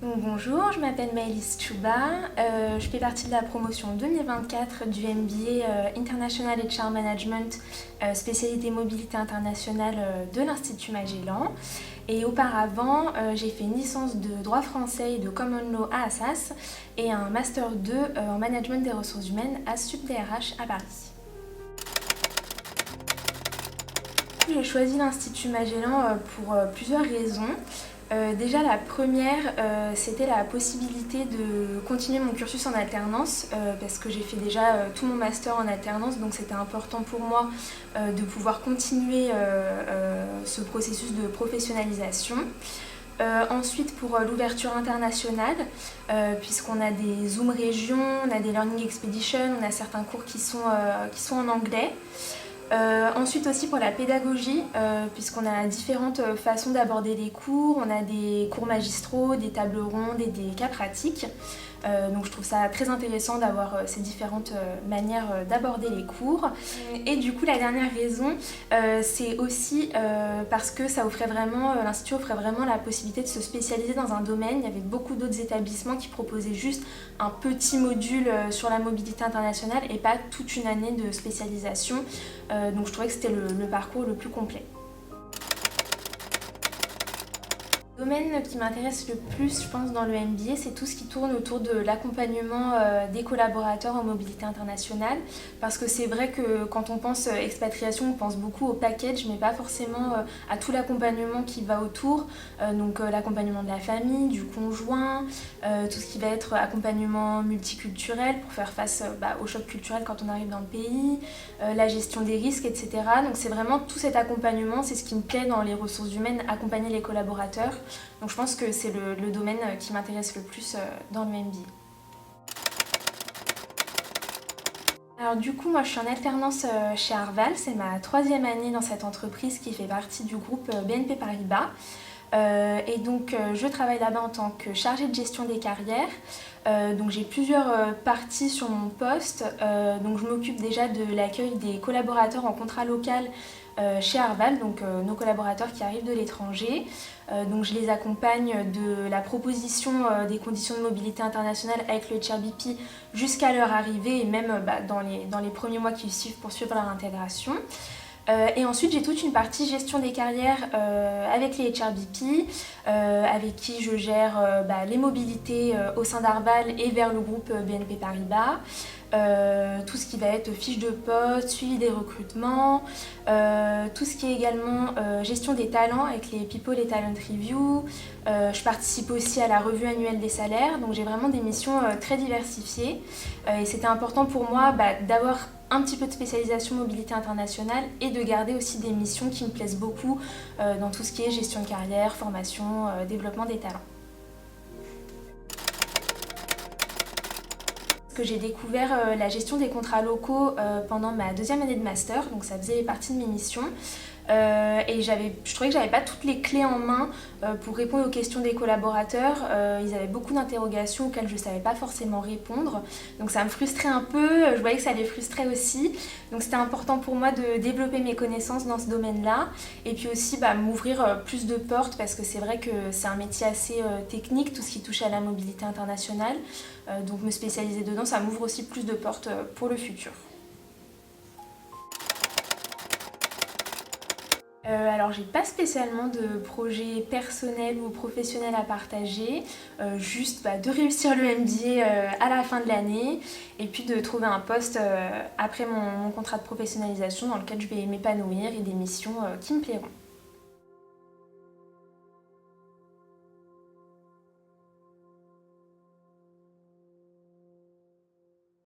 Bonjour, je m'appelle Maëlys Chouba, je fais partie de la promotion 2024 du MBA International HR Management, spécialité mobilité internationale de l'Institut Magellan. Et auparavant, j'ai fait une licence de droit français et de common law à Assas et un master 2 en management des ressources humaines à SUP-DRH à Paris. J'ai choisi l'Institut Magellan pour plusieurs raisons. Déjà la première, c'était la possibilité de continuer mon cursus en alternance parce que j'ai fait déjà tout mon master en alternance, donc c'était important pour moi de pouvoir continuer ce processus de professionnalisation. Ensuite pour l'ouverture internationale, puisqu'on a des Zoom régions, on a des Learning Expeditions, on a certains cours qui sont en anglais. Ensuite aussi pour la pédagogie, puisqu'on a différentes façons d'aborder les cours, on a des cours magistraux, des tables rondes et des cas pratiques. Donc je trouve ça très intéressant d'avoir ces différentes manières d'aborder les cours. Et du coup la dernière raison, c'est aussi parce que l'Institut offrait vraiment la possibilité de se spécialiser dans un domaine. Il y avait beaucoup d'autres établissements qui proposaient juste un petit module sur la mobilité internationale et pas toute une année de spécialisation. Donc je trouvais que c'était le parcours le plus complet. Le domaine qui m'intéresse le plus, je pense, dans le MBA, c'est tout ce qui tourne autour de l'accompagnement des collaborateurs en mobilité internationale. Parce que c'est vrai que quand on pense expatriation, on pense beaucoup au package, mais pas forcément à tout l'accompagnement qui va autour. Donc l'accompagnement de la famille, du conjoint, tout ce qui va être accompagnement multiculturel pour faire face au choc culturel quand on arrive dans le pays, la gestion des risques, etc. Donc c'est vraiment tout cet accompagnement, c'est ce qui me plaît dans les ressources humaines, accompagner les collaborateurs. Donc je pense que c'est le domaine qui m'intéresse le plus dans le MBA. Alors du coup, moi je suis en alternance chez Arval, c'est ma 3e année dans cette entreprise qui fait partie du groupe BNP Paribas. Et donc je travaille là-bas en tant que chargée de gestion des carrières. Donc j'ai plusieurs parties sur mon poste. Donc je m'occupe déjà de l'accueil des collaborateurs en contrat local chez Arval, donc nos collaborateurs qui arrivent de l'étranger. Donc je les accompagne de la proposition des conditions de mobilité internationale avec le HRBP jusqu'à leur arrivée et même dans les premiers mois qui suivent pour suivre leur intégration. Et ensuite j'ai toute une partie gestion des carrières avec les HRBP, avec qui je gère les mobilités au sein d'Arval et vers le groupe BNP Paribas. Tout ce qui va être fiche de poste, suivi des recrutements, tout ce qui est également gestion des talents avec les People et Talent Review. Je participe aussi à la revue annuelle des salaires, donc j'ai vraiment des missions très diversifiées. Et c'était important pour moi d'avoir un petit peu de spécialisation mobilité internationale et de garder aussi des missions qui me plaisent beaucoup dans tout ce qui est gestion de carrière, formation, développement des talents. J'ai découvert la gestion des contrats locaux pendant ma 2e année de master, donc ça faisait partie de mes missions. Et je trouvais que j'avais pas toutes les clés en main pour répondre aux questions des collaborateurs. Ils avaient beaucoup d'interrogations auxquelles je savais pas forcément répondre. Donc ça me frustrait un peu, je voyais que ça les frustrait aussi. Donc c'était important pour moi de développer mes connaissances dans ce domaine-là. Et puis aussi m'ouvrir plus de portes parce que c'est vrai que c'est un métier assez technique, tout ce qui touche à la mobilité internationale. Donc me spécialiser dedans, ça m'ouvre aussi plus de portes pour le futur. Alors j'ai pas spécialement de projet personnel ou professionnel à partager, juste de réussir le MBA à la fin de l'année et puis de trouver un poste après mon contrat de professionnalisation dans lequel je vais m'épanouir et des missions qui me plairont.